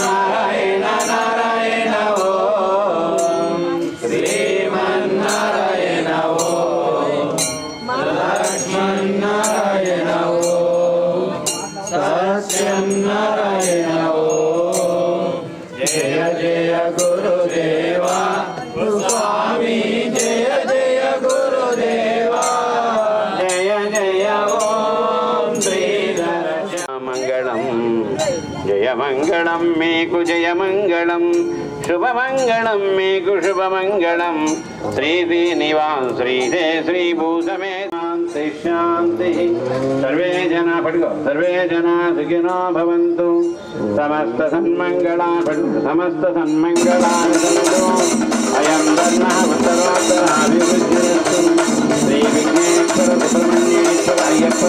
నారాయణ నారాయణ ఓం శ్రీమన్నారాయణ ఓం లక్ష్మణ్ నారాయణ ఓం సత్యం నారాయణ ఓం జయ జయ గురుదేవా స్వామి జయ జయ గురుదేవా జయ జయ ఓం శ్రీధర మంగళం జయ మంగళం మీకు జయ మంగళం శుభమంగళం మీకు శుభమంగళం శ్రీ శ్రీనివాస్ శ్రీదే శ్రీభూతమే శాంతి శాంతి సర్వే జనా పడుకో సర్వే జనా సుఖినో భవంతు సమస్త సన్మంగళాని సమస్త సన్మంగళాని సంతు అయం ధర్మః ఉత్తరోత్తరాభివృద్ధిరస్తు శ్రీ విఘ్నేశ్వర సుబ్రహ్మణ్యేశ్వర అయ్యప్ప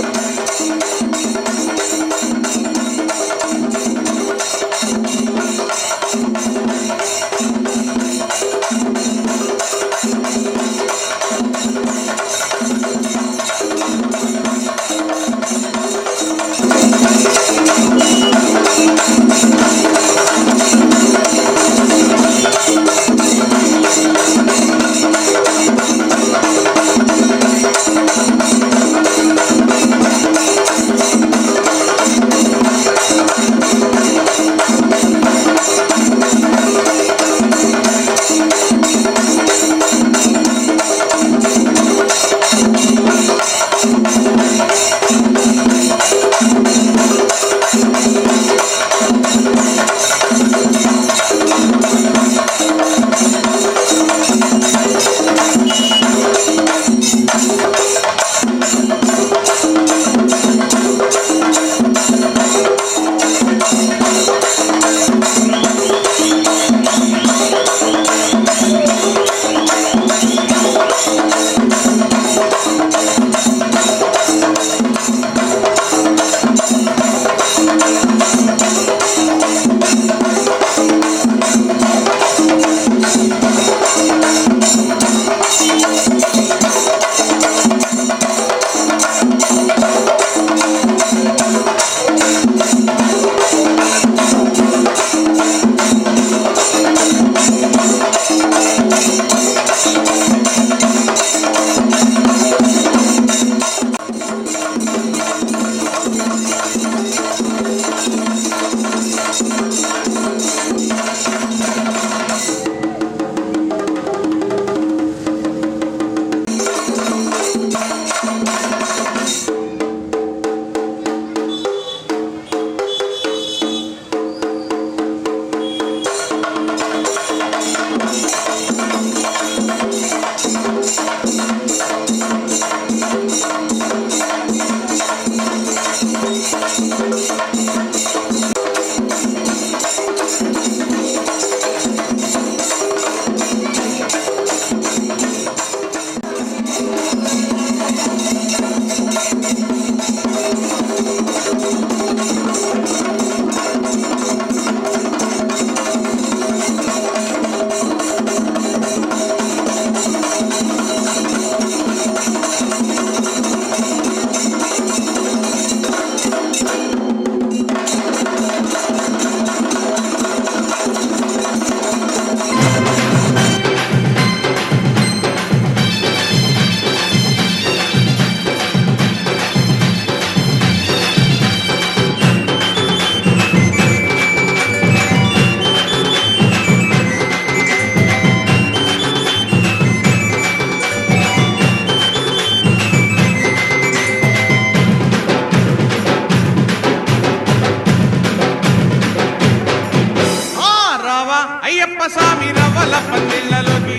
అయ్యప్ప స్వామి రవ్వల పందిళ్ళలోకి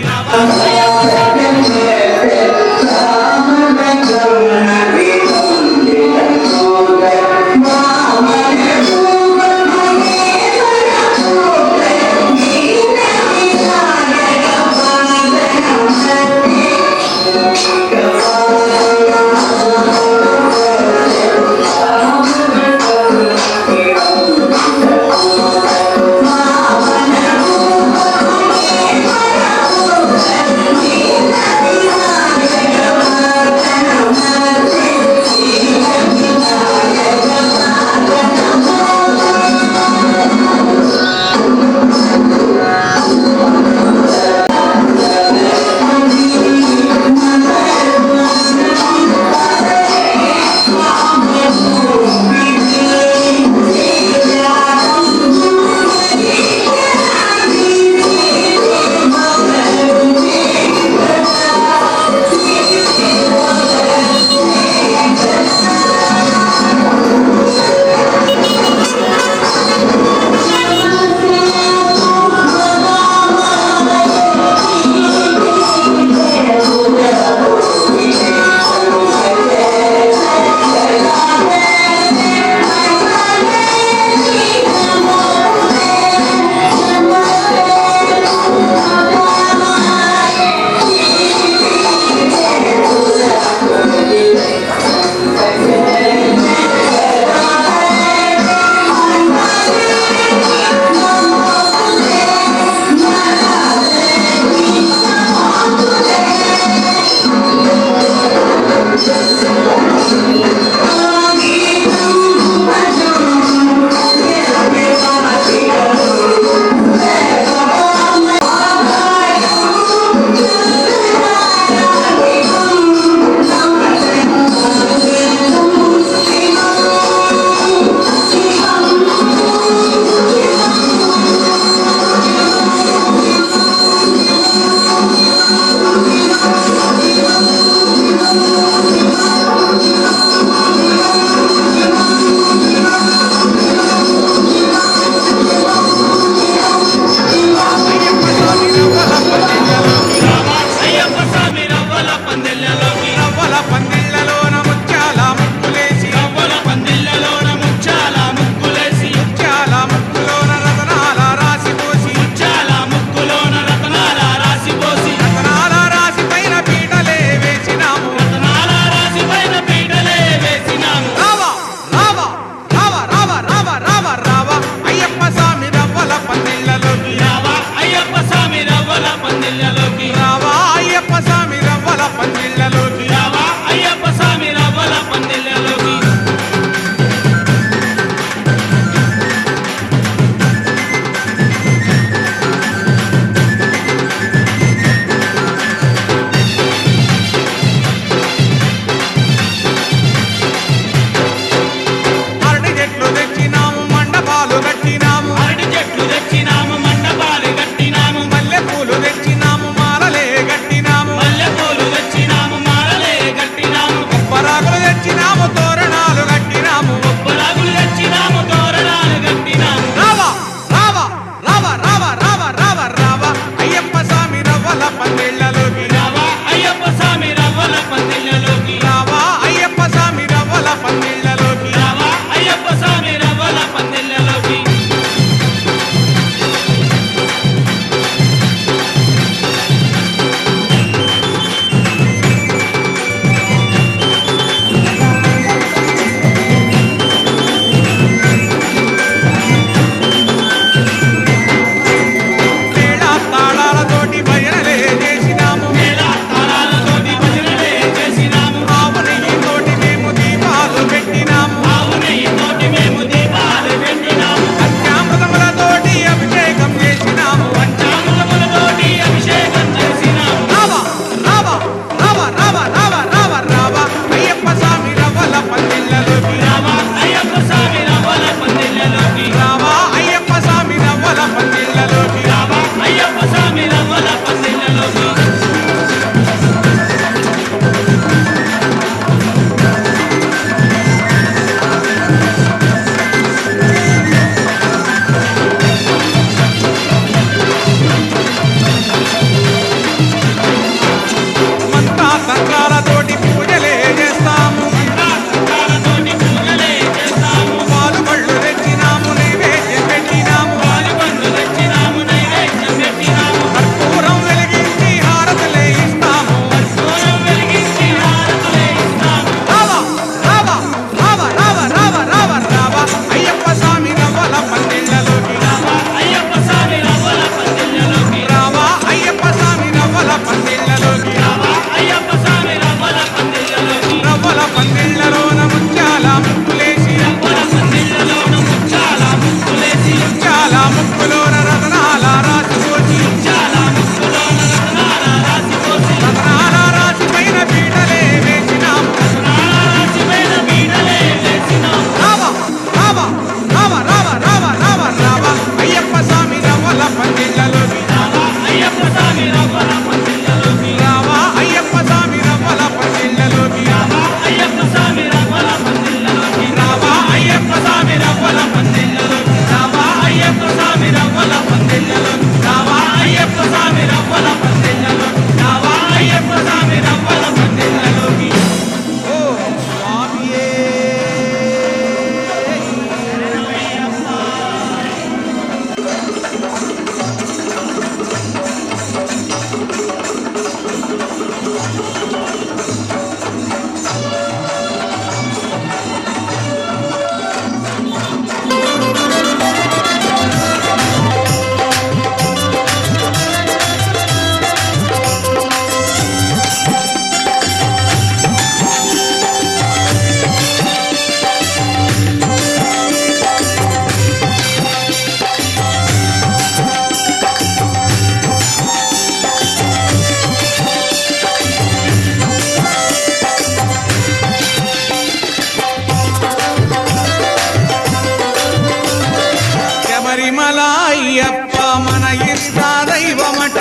శబరిమల అయ్యప్ప మన ఇష్ట దైవమట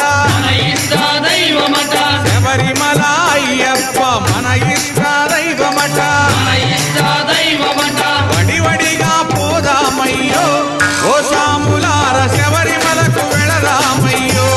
శబరిమల అయ్యప్ప మన ఇష్ట దైవమట వడివడిగా పోదామయ్యో ఓ సాములార శబరిమలకు వెళదామయ్యో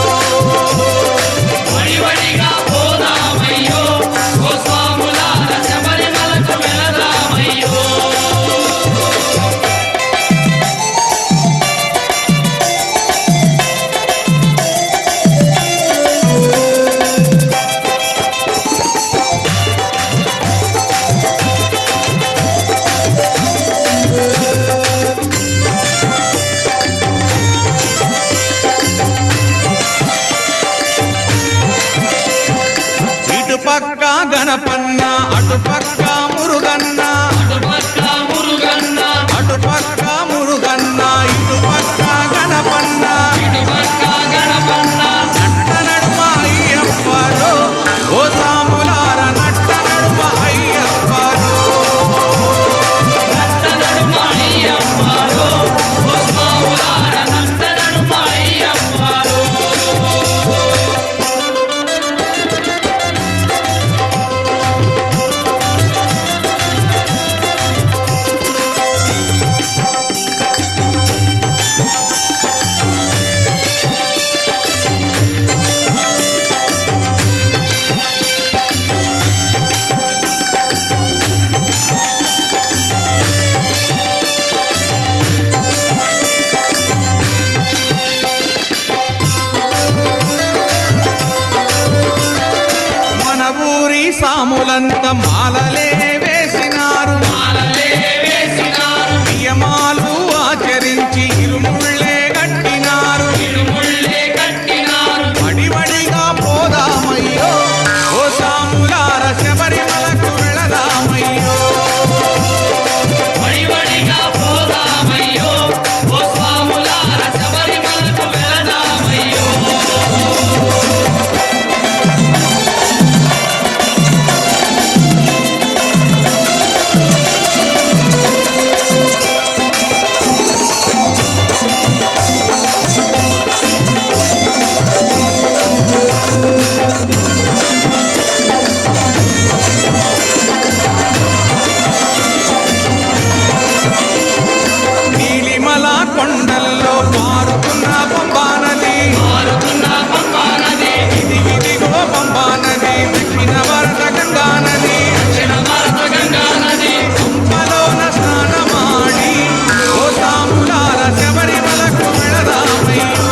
పక్క గణపన్న అటుపక్క మురుగన్న అటుపక్క మురుగన్న ఇటుపక్క గణపన్న నట్ట నడుమ అయ్యప్పలో ఓ సాములార నట్ట నడుమ అయ్యప్పలో సాములంత మాలలే వేసినారు నియమాలు ఆచరించి ఇరుముళ్ళే కట్టినారు వడివడిగా పోదామయ్యో ఓ సాములార శబరిమలకు వెళదామయ్యో కొండల్లో పారుతున్న పంబా నది ఇదిగో పంబా నది దక్షిణ భారత గంగా నది పంపలోన స్నానమాడి ఓ సాములార శబరిమలకు వెళదామయ్యో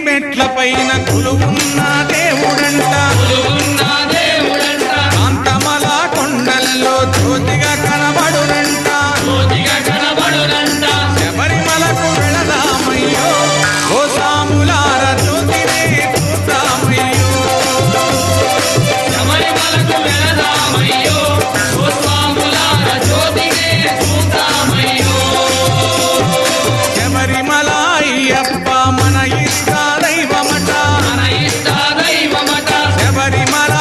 మెట్ల పైన కొలువున్న దేవుడంట కాంతమల కొండల్లో జ్యోతిగా కనబడునంట శబరిమలకు వెళదామయ్యో ఓ సాములార జ్యోతినే చూద్దామయ్యో శబరిమల అయ్యప్ప మన ఇష్ట దైవమట శబరిమల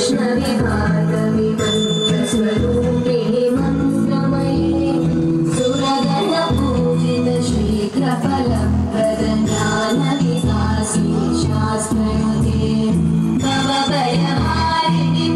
वैष्णवी भार्गवी मन्त्रस्वरूपिणि मन्त्रमयी सुरगण पूजित शीघ्रफलप्रद ज्ञानविकासी शास्त्रयुते भवभयहारिणि